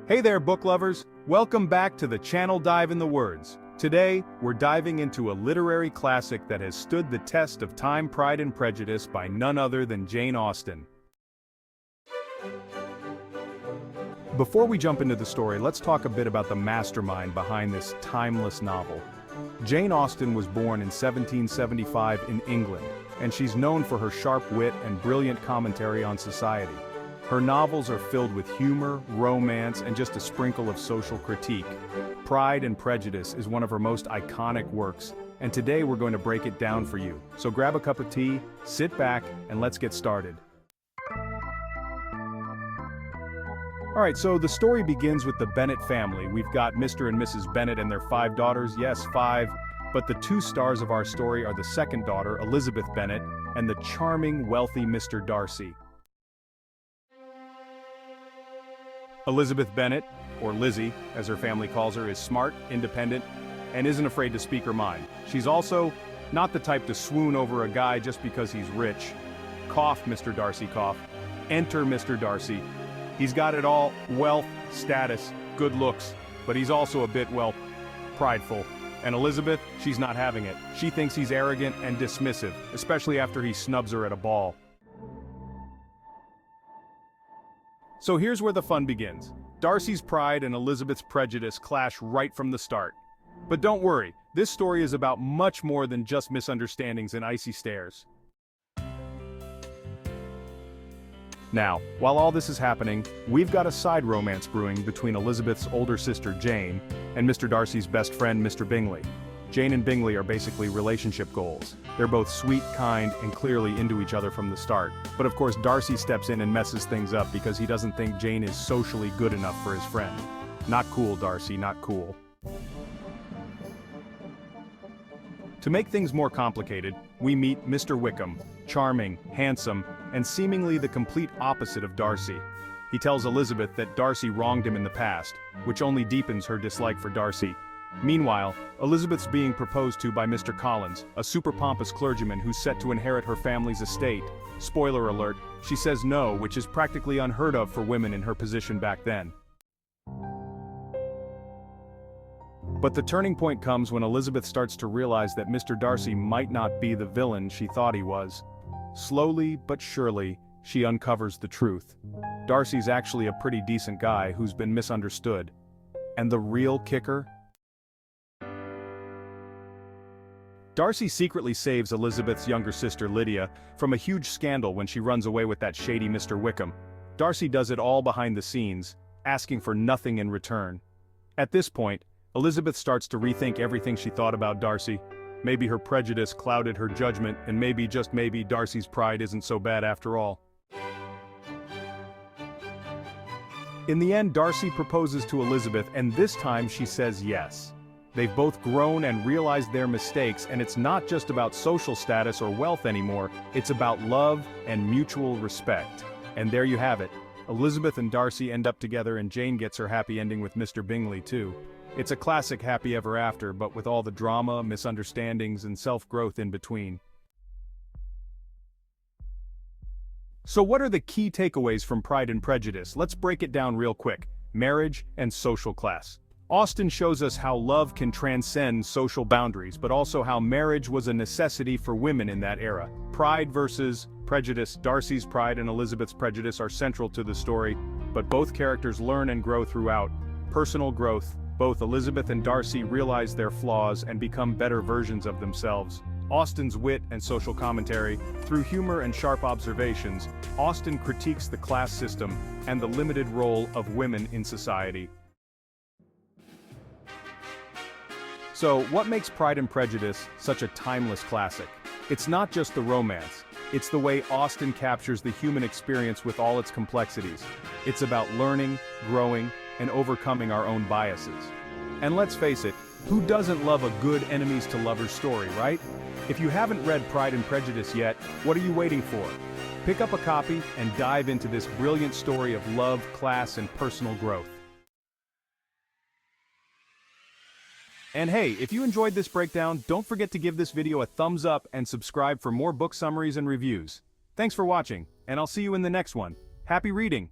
Hey there, book lovers! Welcome back to the channel Dive in the Words. Today, we're diving into a literary classic that has stood the test of time, Pride and Prejudice by none other than Jane Austen. Before we jump into the story, let's talk a bit about the mastermind behind this timeless novel. Jane Austen was born in 1775 in England, and she's known for her sharp wit and brilliant commentary on society. Her novels are filled with humor, romance, and just a sprinkle of social critique. Pride and Prejudice is one of her most iconic works, and today we're going to break it down for you. So grab a cup of tea, sit back, and let's get started. Alright, so the story begins with the Bennet family. We've got Mr. and Mrs. Bennet and their 5 daughters, yes, 5, but the 2 stars of our story are the second daughter, Elizabeth Bennet, and the charming, wealthy Mr. Darcy. Elizabeth Bennet, or Lizzie, as her family calls her, is smart, independent, and isn't afraid to speak her mind. She's also not the type to swoon over a guy just because he's rich. Cough, Mr. Darcy, cough. Enter Mr. Darcy. He's got it all: wealth, status, good looks, but he's also a bit, well, prideful. And Elizabeth, she's not having it. She thinks he's arrogant and dismissive, especially after he snubs her at a ball. So here's where the fun begins. Darcy's pride and Elizabeth's prejudice clash right from the start. But don't worry, this story is about much more than just misunderstandings and icy stares. Now, while all this is happening, we've got a side romance brewing between Elizabeth's older sister Jane and Mr. Darcy's best friend Mr. Bingley. Jane and Bingley are basically relationship goals. They're both sweet, kind, and clearly into each other from the start. But of course, Darcy steps in and messes things up because he doesn't think Jane is socially good enough for his friend. Not cool, Darcy, not cool. To make things more complicated, we meet Mr. Wickham, charming, handsome, and seemingly the complete opposite of Darcy. He tells Elizabeth that Darcy wronged him in the past, which only deepens her dislike for Darcy. Meanwhile, Elizabeth's being proposed to by Mr. Collins, a super pompous clergyman who's set to inherit her family's estate. Spoiler alert, she says no, which is practically unheard of for women in her position back then. But the turning point comes when Elizabeth starts to realize that Mr. Darcy might not be the villain she thought he was. Slowly but surely, she uncovers the truth. Darcy's actually a pretty decent guy who's been misunderstood. And the real kicker? Darcy secretly saves Elizabeth's younger sister Lydia from a huge scandal when she runs away with that shady Mr. Wickham. Darcy does it all behind the scenes, asking for nothing in return. At this point, Elizabeth starts to rethink everything she thought about Darcy. Maybe her prejudice clouded her judgment, and maybe, just maybe, Darcy's pride isn't so bad after all. In the end, Darcy proposes to Elizabeth, and this time she says yes. They've both grown and realized their mistakes, and it's not just about social status or wealth anymore, it's about love and mutual respect. And there you have it. Elizabeth and Darcy end up together, and Jane gets her happy ending with Mr. Bingley too. It's a classic happy ever after, but with all the drama, misunderstandings, and self-growth in between. So what are the key takeaways from Pride and Prejudice? Let's break it down real quick. Marriage and social class. Austen shows us how love can transcend social boundaries, but also how marriage was a necessity for women in that era. Pride versus prejudice. Darcy's pride and Elizabeth's prejudice are central to the story, but both characters learn and grow throughout. Personal growth. Both Elizabeth and Darcy realize their flaws and become better versions of themselves. Austen's wit and social commentary. Through humor and sharp observations, Austen critiques the class system and the limited role of women in society. So, what makes Pride and Prejudice such a timeless classic? It's not just the romance. It's the way Austen captures the human experience with all its complexities. It's about learning, growing, and overcoming our own biases. And let's face it, who doesn't love a good enemies-to-lovers story, right? If you haven't read Pride and Prejudice yet, what are you waiting for? Pick up a copy and dive into this brilliant story of love, class, and personal growth. And hey, if you enjoyed this breakdown, don't forget to give this video a thumbs up and subscribe for more book summaries and reviews. Thanks for watching, and I'll see you in the next one. Happy reading!